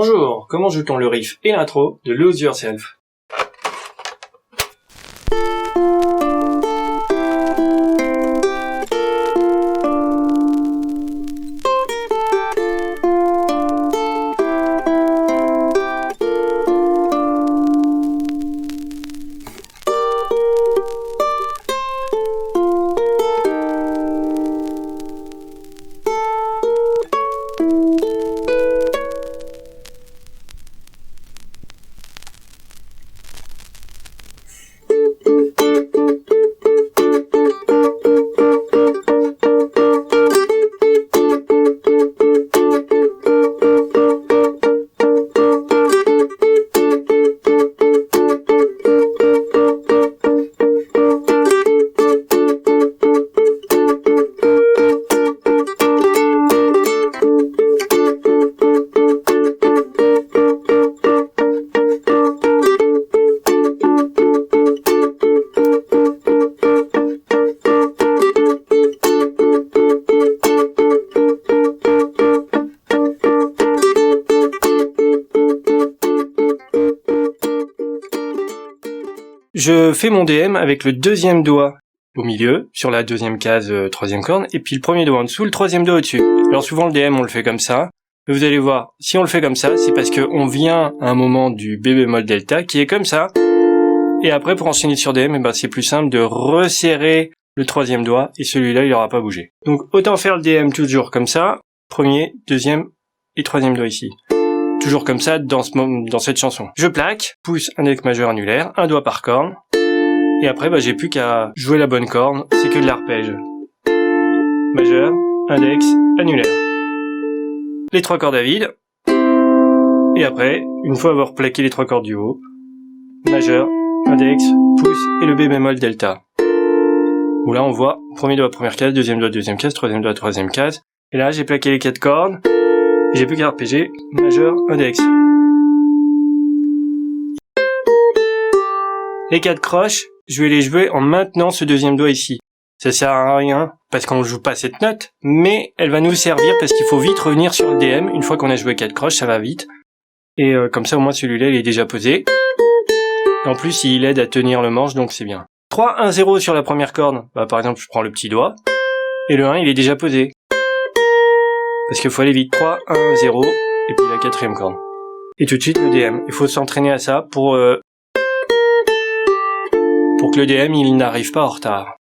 Bonjour, comment joue-t-on le riff et l'intro de Lose Yourself? Je fais mon DM avec le deuxième doigt au milieu, sur la deuxième case, troisième corne, et puis le premier doigt en dessous, le troisième doigt au-dessus. Alors souvent le DM on le fait comme ça, mais vous allez voir, si on le fait comme ça, c'est parce qu'on vient à un moment du B bémol delta qui est comme ça, et après pour enchaîner sur DM, c'est plus simple de resserrer le troisième doigt, et celui-là il n'aura pas bougé. Donc autant faire le DM toujours comme ça, premier, deuxième et troisième doigt ici. Toujours comme ça dans cette chanson. Je plaque, pouce, index majeur annulaire, un doigt par corne. Et après, j'ai plus qu'à jouer la bonne corne, c'est que de l'arpège. Majeur, index, annulaire. Les trois cordes à vide. Et après, une fois avoir plaqué les trois cordes du haut, majeur, index, pouce et le B bémol delta. Où là on voit premier doigt première case, deuxième doigt deuxième case, troisième doigt troisième case. Et là j'ai plaqué les quatre cordes. J'ai plus qu'à arpéger, majeur, index. Les quatre croches, je vais les jouer en maintenant ce deuxième doigt ici. Ça sert à rien, parce qu'on ne joue pas cette note, mais elle va nous servir parce qu'il faut vite revenir sur le DM. Une fois qu'on a joué quatre croches, ça va vite. Et comme ça, au moins, celui-là, il est déjà posé. Et en plus, il aide à tenir le manche, donc c'est bien. 3, 1, 0 sur la première corde. Par exemple, je prends le petit doigt. Et le 1, il est déjà posé. Parce qu'il faut aller vite. 3, 1, 0, et puis la quatrième corde. Et tout de suite le DM. Il faut s'entraîner à ça pour que le DM il n'arrive pas en retard.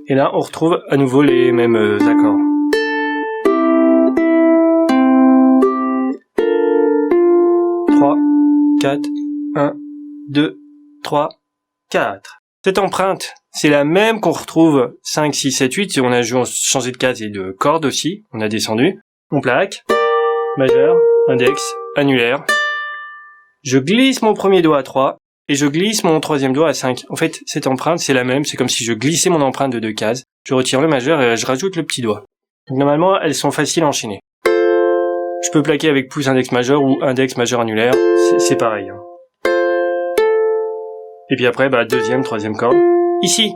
Et là on retrouve à nouveau les mêmes accords. Trois, 4, 1, 2, 3, 4. Cette empreinte, c'est la même qu'on retrouve 5, 6, 7, 8. Si on a changé de case et de corde aussi, on a descendu. On plaque, majeur, index, annulaire. Je glisse mon premier doigt à 3 et je glisse mon troisième doigt à 5. En fait, cette empreinte, c'est la même. C'est comme si je glissais mon empreinte de 2 cases. Je retire le majeur et je rajoute le petit doigt. Donc normalement, elles sont faciles à enchaîner. Je peux plaquer avec pouce index majeur ou index majeur annulaire. C'est pareil. Et puis après, deuxième, troisième corde. Ici,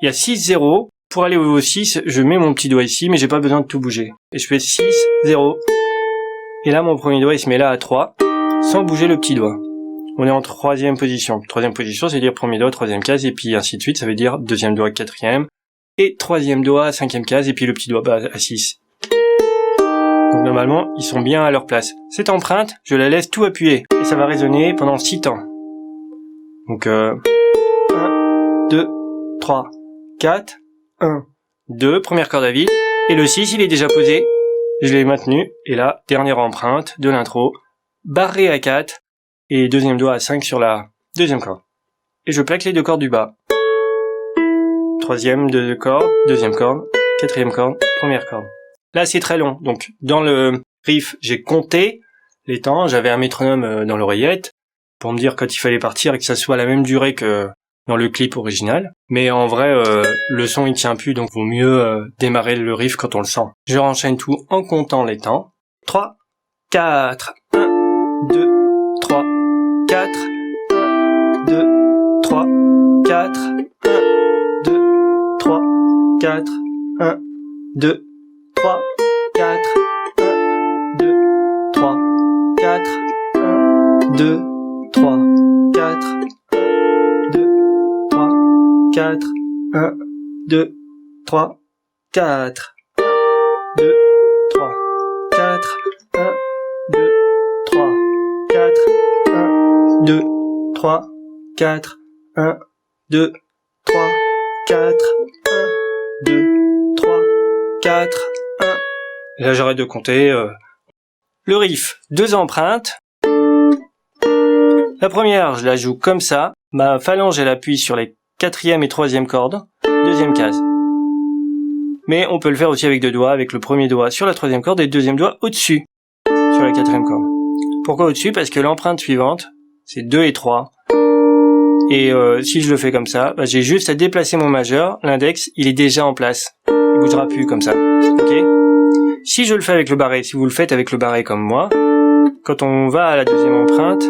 il y a 6, 0. Pour aller au 6, je mets mon petit doigt ici, mais j'ai pas besoin de tout bouger. Et je fais 6, 0. Et là, mon premier doigt, il se met là à 3, sans bouger le petit doigt. On est en troisième position. Troisième position, c'est dire premier doigt, troisième case, et puis ainsi de suite. Ça veut dire deuxième doigt, quatrième, et troisième doigt, cinquième case, et puis le petit doigt à 6. Donc normalement, ils sont bien à leur place. Cette empreinte, je la laisse tout appuyer. Et ça va résonner pendant 6 temps. Donc 1, 2, 3, 4, 1, 2, première corde à vide, et le 6 il est déjà posé, je l'ai maintenu, et là, dernière empreinte de l'intro, barré à 4, et deuxième doigt à 5 sur la deuxième corde. Et je plaque les deux cordes du bas. Troisième, deux cordes, deuxième corde, quatrième corde, première corde. Là c'est très long, donc dans le riff j'ai compté les temps, j'avais un métronome dans l'oreillette, pour me dire quand il fallait partir et que ça soit la même durée que dans le clip original. Mais en vrai, le son il tient plus, donc vaut mieux démarrer le riff quand on le sent. Je renchaîne tout en comptant les temps. 3, 4, 1, 2, 3, 4, 1, 2, 3, 4, 1, 2, 3, 4, 1, 2, 3, 2, 3, 4, 2, 3, 4, 1, 2, 3, 4, 2, 3, 4, 1, 2, 3, 4, 1, 2, 3, 4, 1, 2, 3, 4, 1, 2, 3, 4, 1. Et là j'arrête de compter. Le riff, 2 empreintes. La première, je la joue comme ça. Ma phalange, elle appuie sur les 4e et 3e cordes. 2e case. Mais on peut le faire aussi avec 2 doigts, avec le premier doigt sur la 3e corde et le 2e doigt au-dessus, sur la 4e corde. Pourquoi au-dessus? Parce que l'empreinte suivante, c'est 2 et 3. Et si je le fais comme ça, bah, j'ai juste à déplacer mon majeur. L'index, il est déjà en place. Il bougera plus comme ça. Ok? Si je le fais avec le barré, si vous le faites avec le barré comme moi, quand on va à la 2e empreinte,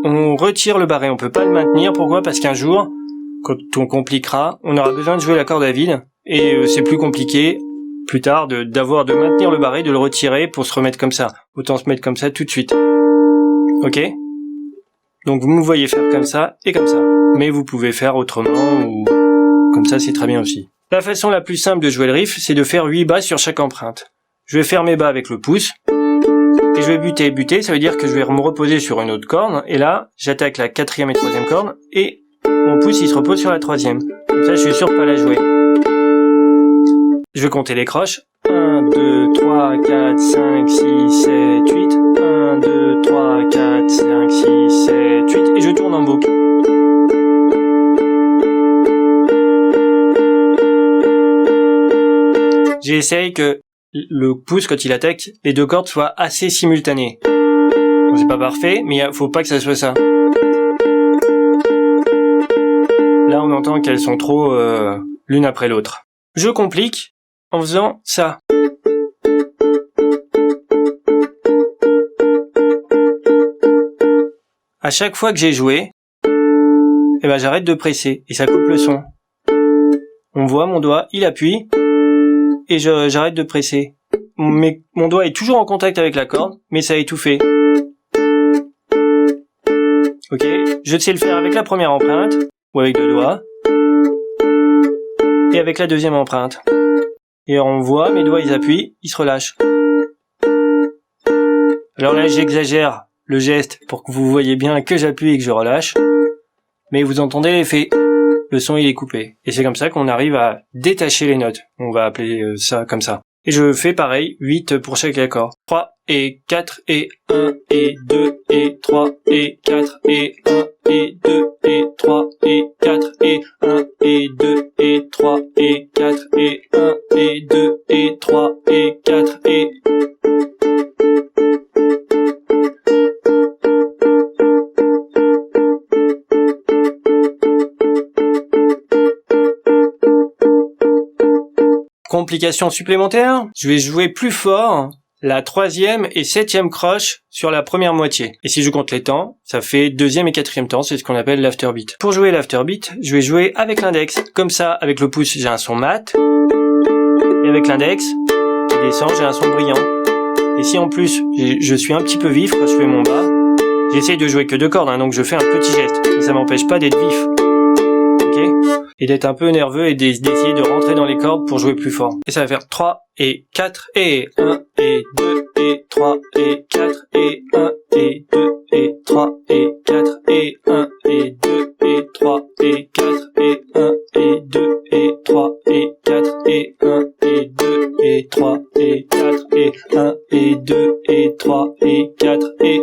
on retire le barré. On peut pas le maintenir. Pourquoi? Parce qu'un jour, quand on compliquera, on aura besoin de jouer la corde à vide. Et c'est plus compliqué, plus tard, de maintenir le barré, de le retirer pour se remettre comme ça. Autant se mettre comme ça tout de suite. Ok? Donc vous me voyez faire comme ça et comme ça. Mais vous pouvez faire autrement ou comme ça, c'est très bien aussi. La façon la plus simple de jouer le riff, c'est de faire 8 bas sur chaque empreinte. Je vais faire mes bas avec le pouce. Et je vais buter. Buter, ça veut dire que je vais me reposer sur une autre corde. Et là, j'attaque la 4e et 3e corde. Et mon pouce, il se repose sur la 3e. Comme ça, je suis sûr de pas la jouer. Je vais compter les croches. 1, 2, 3, 4, 5, 6, 7, 8. 1, 2, 3, 4, 5, 6, 7, 8. Et je tourne en boucle. J'essaye que le pouce, quand il attaque, les 2 cordes soient assez simultanées. Bon, c'est pas parfait, mais faut pas que ça soit ça. Là, on entend qu'elles sont trop l'une après l'autre. Je complique en faisant ça. À chaque fois que j'ai joué, eh ben, j'arrête de presser et ça coupe le son. On voit mon doigt, il appuie et j'arrête de presser. Mon doigt est toujours en contact avec la corde, mais ça a étouffé. Ok, je sais le faire avec la première empreinte ou avec 2 doigts et avec la 2e empreinte. Et on voit, mes doigts, ils appuient, ils se relâchent. Alors là, j'exagère le geste pour que vous voyez bien que j'appuie et que je relâche. Mais vous entendez l'effet. Le son, il est coupé. Et c'est comme ça qu'on arrive à détacher les notes. On va appeler ça comme ça. Et je fais pareil, 8 pour chaque accord. 3 et 4 et 1 et 2 et 3 et 4 et 1 et 2 et 3 et 4 et 1 et 2 et 3 et 4 et 1 et 2 et 3 et 4 et... Complication supplémentaire, je vais jouer plus fort la 3e et 7e croche sur la première moitié. Et si je compte les temps, ça fait 2e et 4e temps, c'est ce qu'on appelle l'afterbeat. Pour jouer l'afterbeat, je vais jouer avec l'index. Comme ça, avec le pouce, j'ai un son mat. Et avec l'index, qui descend, j'ai un son brillant. Et si en plus, je suis un petit peu vif quand je fais mon bas, j'essaye de jouer que 2 cordes, donc je fais un petit geste. Mais ça m'empêche pas d'être vif. Et d'être un peu nerveux et d'essayer de rentrer dans les cordes pour jouer plus fort. Et ça va faire 3 et 4 et 1 et 2 et 3 et 4 et 1 et 2 et 3 et 4 et 1 et 2 et 3 et 4 et 1 et 2 et 3 et 4 et 1 et 2 et 3 et 4 et 1 et 2 et 3 et 4 et...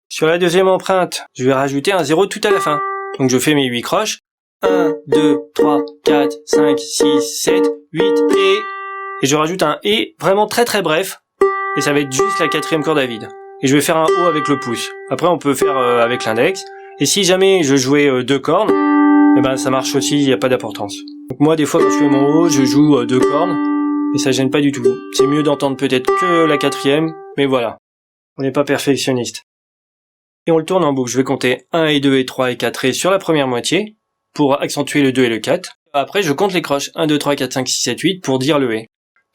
Sur la 2e empreinte, je vais rajouter un 0 tout à la fin. Donc je fais mes 8 croches. 1, 2, 3, 4, 5, 6, 7, 8 et je rajoute un et vraiment très très bref. Et ça va être juste la 4e corde à vide. Et je vais faire un O avec le pouce. Après on peut faire avec l'index. Et si jamais je jouais 2 cordes, eh ben ça marche aussi, il n'y a pas d'importance. Donc moi des fois quand je fais mon O, je joue 2 cordes. Et ça gêne pas du tout. C'est mieux d'entendre peut-être que la 4e, mais voilà. On n'est pas perfectionniste. Et on le tourne en boucle. Je vais compter 1 et 2 et 3 et 4 et sur la première moitié pour accentuer le 2 et le 4. Après, je compte les croches. 1, 2, 3, 4, 5, 6, 7, 8 pour dire le et.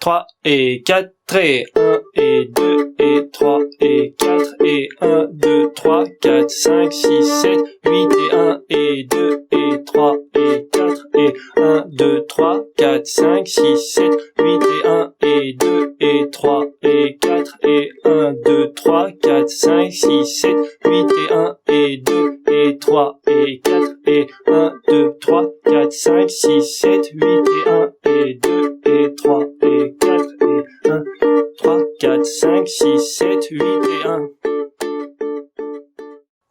3 et 4 et 1 et 2 et 3 et 4 et 1, 2, 3, 4, 5, 6, 7, 8 et 1 et 2 et 3 et 4 et 1, 2, 3, 4, 5, 6, 7, 8 et 1 et 2 et 3 et 4 et 1, 2, 3, 4, 5, 6, 7, 8 et 1 et 2 et 3 et 4 et 1, 2, 3, 4, 5, 6, 7, 8 et 1 et 2 et 3 et 4 et 1, 3, 4, 5, 6, 7, 8 et 1.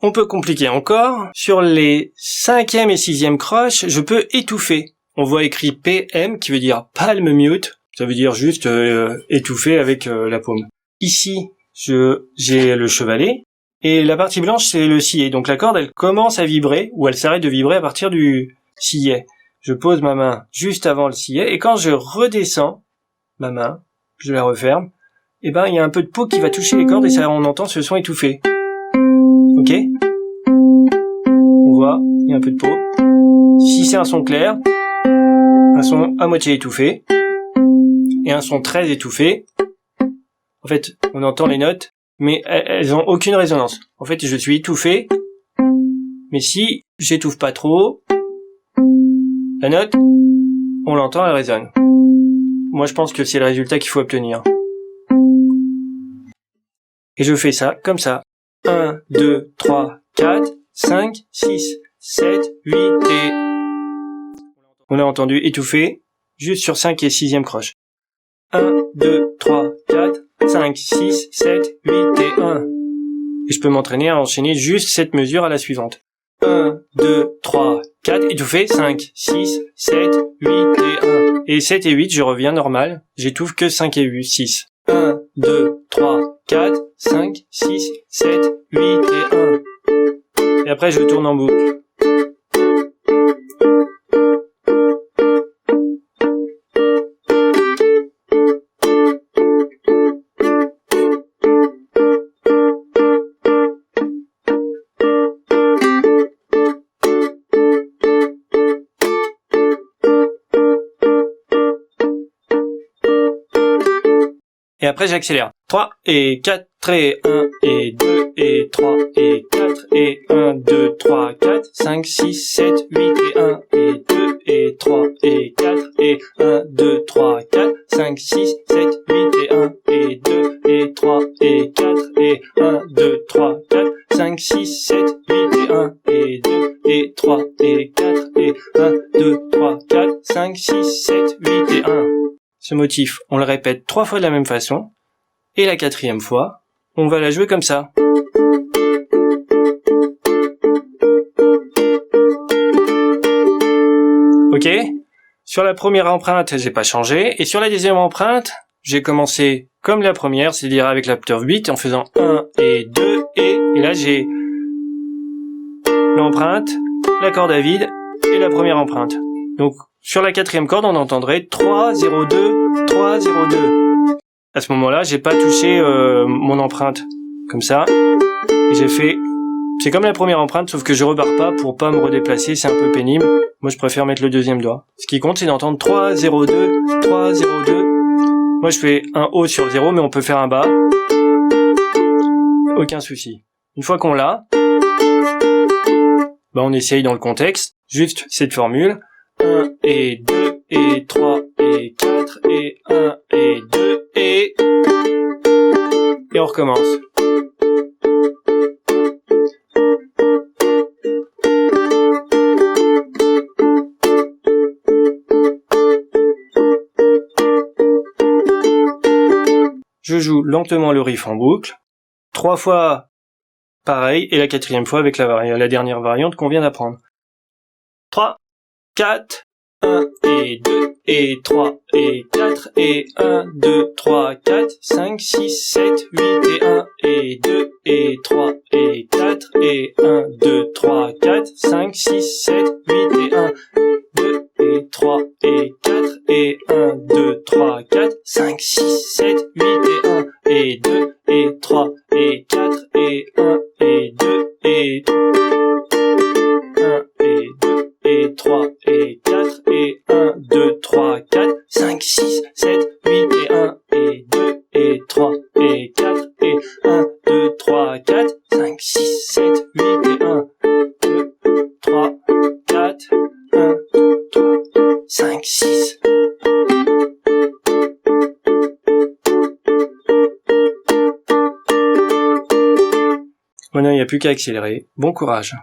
On peut compliquer encore. Sur les 5e et 6e croches, je peux étouffer. On voit écrit PM qui veut dire palm mute. Ça veut dire juste étouffer avec la paume. Ici, j'ai le chevalet. Et la partie blanche, c'est le sillet. Donc la corde, elle commence à vibrer, ou elle s'arrête de vibrer à partir du sillet. Je pose ma main juste avant le sillet, et quand je redescends ma main, je la referme, et ben il y a un peu de peau qui va toucher les cordes, et ça, on entend ce son étouffé. Ok ? On voit, il y a un peu de peau. Si c'est un son clair, un son à moitié étouffé, et un son très étouffé, en fait, on entend les notes, mais elles ont aucune résonance. En fait, je suis étouffé, mais si j'étouffe pas trop, la note, on l'entend, elle résonne. Moi, je pense que c'est le résultat qu'il faut obtenir. Et je fais ça, comme ça. 1, 2, 3, 4, 5, 6, 7, 8 et... On a entendu étouffer, juste sur 5 et 6e croche. 1, 2, 3, 4, 5, 6, 7, 8 et 1. Et je peux m'entraîner à enchaîner juste cette mesure à la suivante. 1, 2, 3, 4, étouffé, 5, 6, 7, 8 et 1. Et 7 et 8, je reviens normal, j'étouffe que 5 et 8, 6. 1, 2, 3, 4, 5, 6, 7, 8 et 1. Et après, je tourne en boucle. Et après, j'accélère. 3 et 4 et 1 et 2 et 3 et 4 et 1, 2, 3, 4, 5, 6, 7, 8 et 1 et 2 et 3 et 4 et 1, 2, 3, 4, 5, 6, 7, 8 et 1 et 2 et 3 et 4 et 1, 2, 3, 4, 5, 6, 7, 8 et 1 et 2 et 3 et 4 et 1, 2, 3, 4, 5, 6, 7, 8 et 1. Ce motif, on le répète 3 fois de la même façon, et la 4e fois, on va la jouer comme ça. Ok ? Sur la première empreinte, j'ai pas changé, et sur la deuxième empreinte, j'ai commencé comme la première, c'est-à-dire avec l'octave beat, en faisant 1 et 2, et là j'ai l'empreinte, la corde à vide, et la première empreinte. Donc, sur la 4e corde, on entendrait 3, 0, 2, 3, 0, 2. À ce moment-là, j'ai pas touché mon empreinte. Comme ça. Et j'ai fait... C'est comme la première empreinte, sauf que je repars pas pour pas me redéplacer, c'est un peu pénible. Moi, je préfère mettre le deuxième doigt. Ce qui compte, c'est d'entendre 3, 0, 2, 3, 0, 2. Moi, je fais un haut sur le 0, mais on peut faire un bas. Aucun souci. Une fois qu'on l'a, on essaye dans le contexte, juste cette formule. 1 et 2 et 3 et 4 et 1 et 2 et on recommence. Je joue lentement le riff en boucle, 3 fois pareil, et la 4e fois avec la dernière variante qu'on vient d'apprendre. 3, 4, 1 et 2 et 3 et 4 et 1, 2, 3, 4, 5, 6, 7, 8 et 1 et 2 et 3 et 4 et 1, 2, 3, 4, 5, 6, 7, 8 et 1, 2 et 3 et 4 et 1, 2, 3, 4, 5, 6, 7, 8 et 1 et 2 et 3 et 4 et 1 et 2 et 1 et 2 et 3 et 4 et 1, 2, 3, 4, 5, 6, 7, 8 et 3 et 4 et 1, 2, 3, 4, 5, 6, 7, 8 et 1, 2, 3, 4, 1, 2, 3, 5, 6. Maintenant, il n'y a plus qu'à accélérer. Bon courage.